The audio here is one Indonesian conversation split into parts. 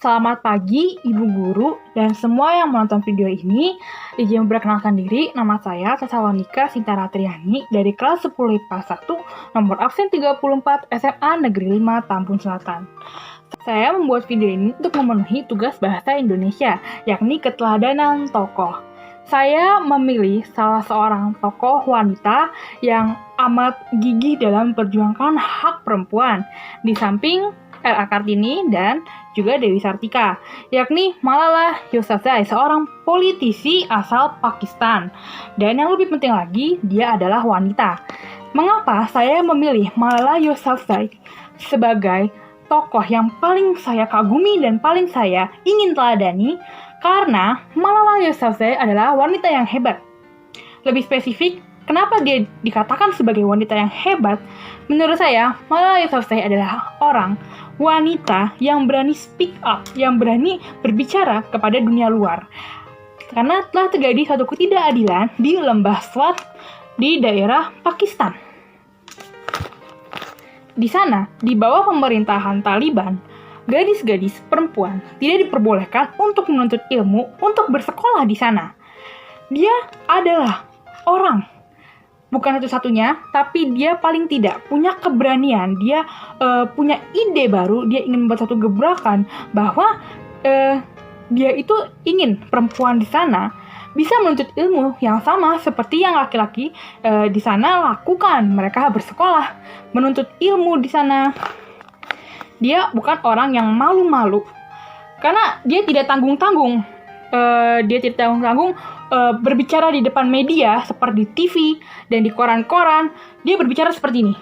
Selamat pagi, Ibu Guru, dan semua yang menonton video ini. Izin memperkenalkan diri, nama saya Sasawandika Sintara Triani dari kelas 10 IPA 1, nomor absen 34 SMA Negeri 5 Tambun Selatan. Saya membuat video ini untuk memenuhi tugas bahasa Indonesia, yakni keteladanan tokoh. Saya memilih salah seorang tokoh wanita yang amat gigih dalam memperjuangkan hak perempuan, di samping R.A. Kartini dan juga Dewi Sartika, yakni Malala Yousafzai, seorang politisi asal Pakistan. Dan yang lebih penting lagi, dia adalah wanita. Mengapa saya memilih Malala Yousafzai sebagai tokoh yang paling saya kagumi dan paling saya ingin teladani? Karena Malala Yousafzai adalah wanita yang hebat. Lebih spesifik, kenapa dia dikatakan sebagai wanita yang hebat? Menurut saya, Malala Yousafzai adalah wanita yang berani speak up, yang berani berbicara kepada dunia luar. Karena telah terjadi suatu ketidakadilan di lembah Swat di daerah Pakistan. Di sana, di bawah pemerintahan Taliban, gadis-gadis perempuan tidak diperbolehkan untuk menuntut ilmu, untuk bersekolah di sana. Dia adalah bukan satu-satunya, tapi dia paling tidak punya keberanian, dia punya ide baru, dia ingin membuat satu gebrakan bahwa dia itu ingin perempuan di sana bisa menuntut ilmu yang sama seperti yang laki-laki di sana lakukan. Mereka bersekolah, menuntut ilmu di sana. Dia bukan orang yang malu-malu, karena dia tidak tanggung-tanggung. Berbicara di depan media seperti di TV dan di koran-koran. Dia berbicara seperti ini.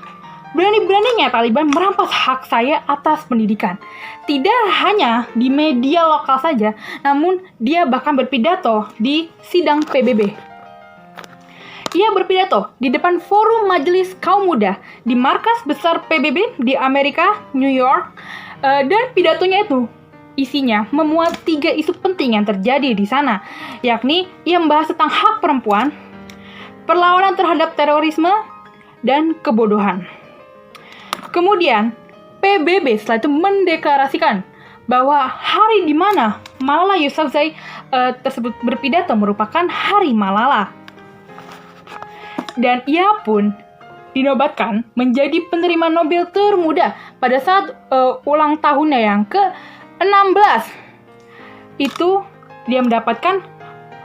Berani-beraninya Taliban merampas hak saya atas pendidikan. Tidak hanya di media lokal saja, namun dia bahkan berpidato di sidang PBB. Ia berpidato di depan forum majelis kaum muda di markas besar PBB di Amerika, New York, dan pidatonya itu isinya memuat 3 isu penting yang terjadi di sana, yakni ia membahas tentang hak perempuan, perlawanan terhadap terorisme, dan kebodohan. Kemudian, PBB setelah itu mendeklarasikan bahwa hari di mana Malala Yousafzai tersebut berpidato merupakan Hari Malala. Dan ia pun dinobatkan menjadi penerima Nobel termuda pada saat ulang tahunnya yang ke-16. Itu dia mendapatkan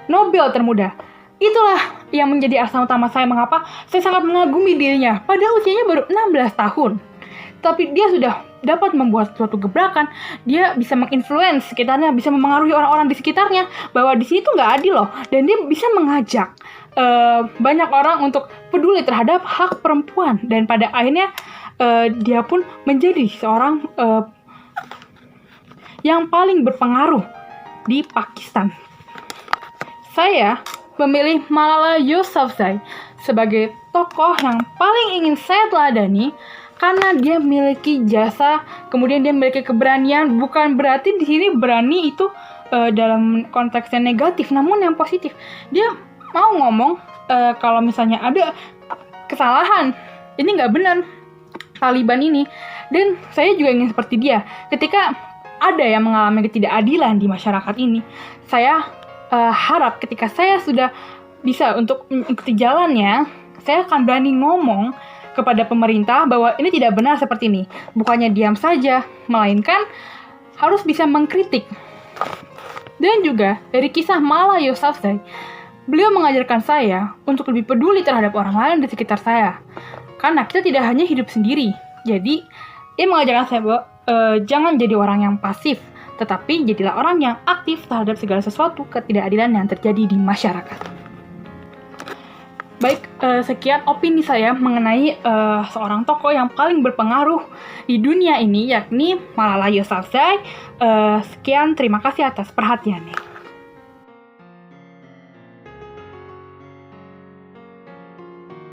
Nobel termuda. Itulah yang menjadi alasan utama saya mengapa saya sangat mengagumi dirinya. Padahal usianya baru 16 tahun. Tapi dia sudah dapat membuat suatu gebrakan. Dia bisa menginfluence sekitarnya, bisa memengaruhi orang-orang di sekitarnya bahwa di sini tuh nggak adil loh. Dan dia bisa mengajak banyak orang untuk peduli terhadap hak perempuan. Dan pada akhirnya dia pun menjadi seorang yang paling berpengaruh di Pakistan. Saya memilih Malala Yousafzai sebagai tokoh yang paling ingin saya teladani karena dia memiliki jasa, kemudian dia memiliki keberanian. Bukan berarti di sini berani itu dalam konteks yang negatif, namun yang positif. Dia mau ngomong kalau misalnya ada kesalahan, ini nggak benar Taliban ini. Dan saya juga ingin seperti dia. Ketika ada yang mengalami ketidakadilan di masyarakat ini, saya harap ketika saya sudah bisa untuk mengikuti jalannya, saya akan berani ngomong kepada pemerintah bahwa ini tidak benar seperti ini. Bukannya diam saja, melainkan harus bisa mengkritik. Dan juga dari kisah Malala Yousafzai, beliau mengajarkan saya untuk lebih peduli terhadap orang lain di sekitar saya. Karena kita tidak hanya hidup sendiri. Jadi, ia mengajarkan saya bahwa jangan jadi orang yang pasif, tetapi jadilah orang yang aktif terhadap segala sesuatu ketidakadilan yang terjadi di masyarakat. Baik, sekian opini saya mengenai seorang tokoh yang paling berpengaruh di dunia ini, yakni Malala Yousafzai. Sekian, terima kasih atas perhatiannya.